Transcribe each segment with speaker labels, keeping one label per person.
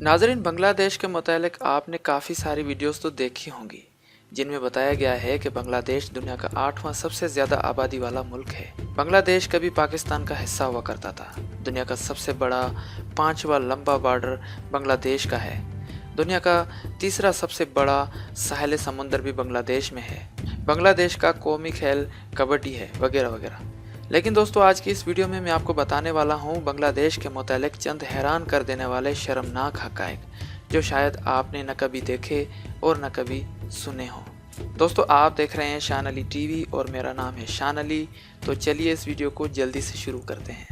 Speaker 1: नाज़रीन, बांग्लादेश के मुतालिक आपने काफ़ी सारी वीडियोस तो देखी होंगी जिनमें बताया गया है कि बांग्लादेश दुनिया का 8वां सबसे ज़्यादा आबादी वाला मुल्क है। बांग्लादेश कभी पाकिस्तान का हिस्सा हुआ करता था। दुनिया का सबसे बड़ा 5वां लंबा बॉर्डर बांग्लादेश का है। दुनिया का तीसरा सबसे बड़ा साहिल समुंदर भी बांग्लादेश में है। बांग्लादेश का कौमी खेल कबड्डी है, वगैरह वगैरह। लेकिन दोस्तों, आज की इस वीडियो में मैं आपको बताने वाला हूँ बांग्लादेश के मुतालिक चंद हैरान कर देने वाले शर्मनाक हक़ाइक़ जो शायद आपने न कभी देखे और न कभी सुने हों। दोस्तों, आप देख रहे हैं शान अली टीवी और मेरा नाम है शान अली। तो चलिए इस वीडियो को जल्दी से शुरू करते हैं।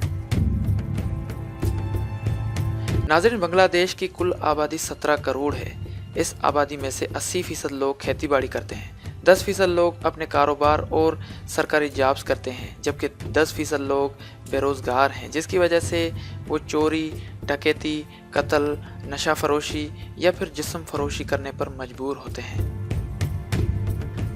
Speaker 1: नाज़रीन, बांग्लादेश की कुल आबादी 17 करोड़ है। इस आबादी में से 80% लोग खेती बाड़ी करते हैं, 10% लोग अपने कारोबार और सरकारी जॉब्स करते हैं, जबकि 10% लोग बेरोज़गार हैं, जिसकी वजह से वो चोरी, डकैती, कत्ल, नशा फरोशी या फिर जिस्म फरोशी करने पर मजबूर होते हैं।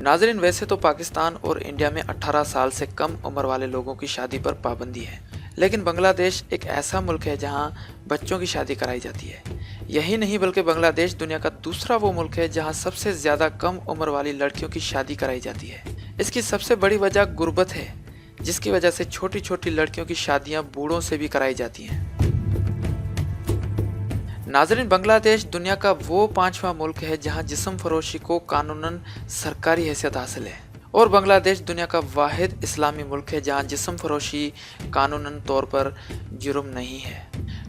Speaker 1: नाज़रीन, वैसे तो पाकिस्तान और इंडिया में 18 साल से कम उम्र वाले लोगों की शादी पर पाबंदी है, लेकिन बांग्लादेश एक ऐसा मुल्क है जहां बच्चों की शादी कराई जाती है। यही नहीं बल्कि बांग्लादेश दुनिया का दूसरा वो मुल्क है जहां सबसे ज़्यादा कम उम्र वाली लड़कियों की शादी कराई जाती है। इसकी सबसे बड़ी वजह गुर्बत है, जिसकी वजह से छोटी छोटी लड़कियों की शादियां बूढ़ों से भी कराई जाती हैं। नाज़रीन, बांग्लादेश दुनिया का वो 5वां मुल्क है जहां जिस्म फरोशी को कानूनन सरकारी हैसियत हासिल है, और बांग्लादेश दुनिया का वाहिद इस्लामी मुल्क है जहां जिस्म फरोशी कानूनन तौर पर जुर्म नहीं है।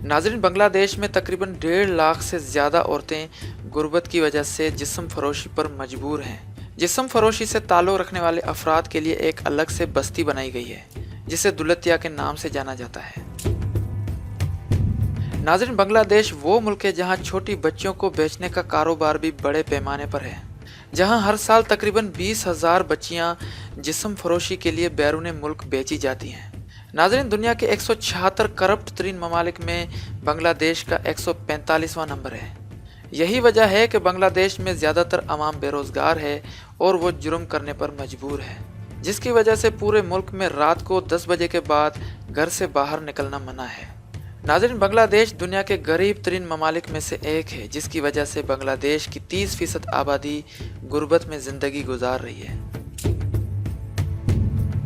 Speaker 1: नाज़रीन, बांग्लादेश में तकरीबन 1.5 लाख से ज़्यादा औरतें गुर्बत की वजह से जिस्म फरोशी पर मजबूर हैं। जिस्म फरोशी से ताल्लुक़ रखने वाले अफराद के लिए एक अलग से बस्ती बनाई गई है, जिसे दुलतिया के नाम से जाना जाता है। नाज़रीन, बांग्लादेश वो मुल्क है जहां छोटी बच्चियों को बेचने का कारोबार भी बड़े पैमाने पर है, जहां हर साल तकरीबन 20,000 बच्चियां जिस्म फरोशी के लिए बैरून मुल्क बेची जाती हैं। नाज़रीन, दुनिया के 176 करप्ट तरीन ममालिक में बांग्लादेश का 145वां नंबर है। यही वजह है कि बांग्लादेश में ज़्यादातर अवाम बेरोज़गार है और वो जुर्म करने पर मजबूर है, जिसकी वजह से पूरे मुल्क में रात को 10 बजे के बाद घर से बाहर निकलना मना है। नाज़रीन, बांग्लादेश दुनिया के गरीब तरीन ममालिक में से एक है, जिसकी वजह से बांग्लादेश की 30% आबादी गुर्बत में ज़िंदगी गुजार रही है।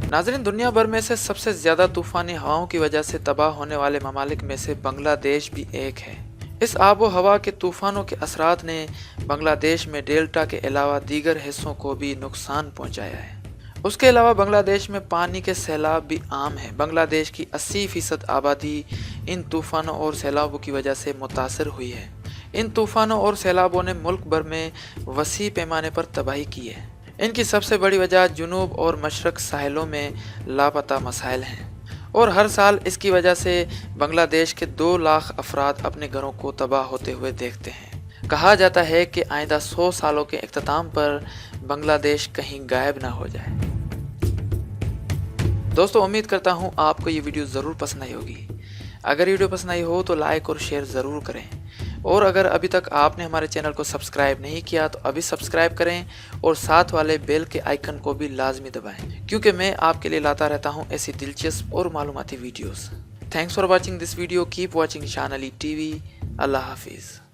Speaker 1: नाज़रीन, दुनिया भर में से सबसे ज़्यादा तूफ़ानी हवाओं की वजह से तबाह होने वाले ममालिक में से बांग्लादेश भी एक है। इस आबो हवा के तूफ़ानों के असरात ने बांग्लादेश में डेल्टा के अलावा दीगर हिस्सों को भी नुकसान पहुंचाया है। उसके अलावा बांग्लादेश में पानी के सैलाब भी आम है। बांग्लादेश की 80% आबादी इन तूफ़ानों और सैलाबों की वजह से मुतासर हुई है। इन तूफ़ानों और सैलाबों ने मुल्क भर में वसी पैमाने पर तबाही की है। इनकी सबसे बड़ी वजह जुनूब और मशरक साहिलों में लापता मसाइल हैं, और हर साल इसकी वजह से बांग्लादेश के 2 लाख अफराद अपने घरों को तबाह होते हुए देखते हैं। कहा जाता है कि आइंदा 100 सालों के इख्तिताम पर बांग्लादेश कहीं गायब ना हो जाए। दोस्तों, उम्मीद करता हूँ आपको ये वीडियो ज़रूर पसंद आई होगी। अगर वीडियो पसंद आई हो तो लाइक और शेयर ज़रूर करें, और अगर अभी तक आपने हमारे चैनल को सब्सक्राइब नहीं किया तो अभी सब्सक्राइब करें और साथ वाले बेल के आइकन को भी लाजमी दबाएं, क्योंकि मैं आपके लिए लाता रहता हूं ऐसी दिलचस्प और मालूमाती videos. Thanks for watching this video. Keep watching Shan Ali TV. अल्लाह हाफिज़।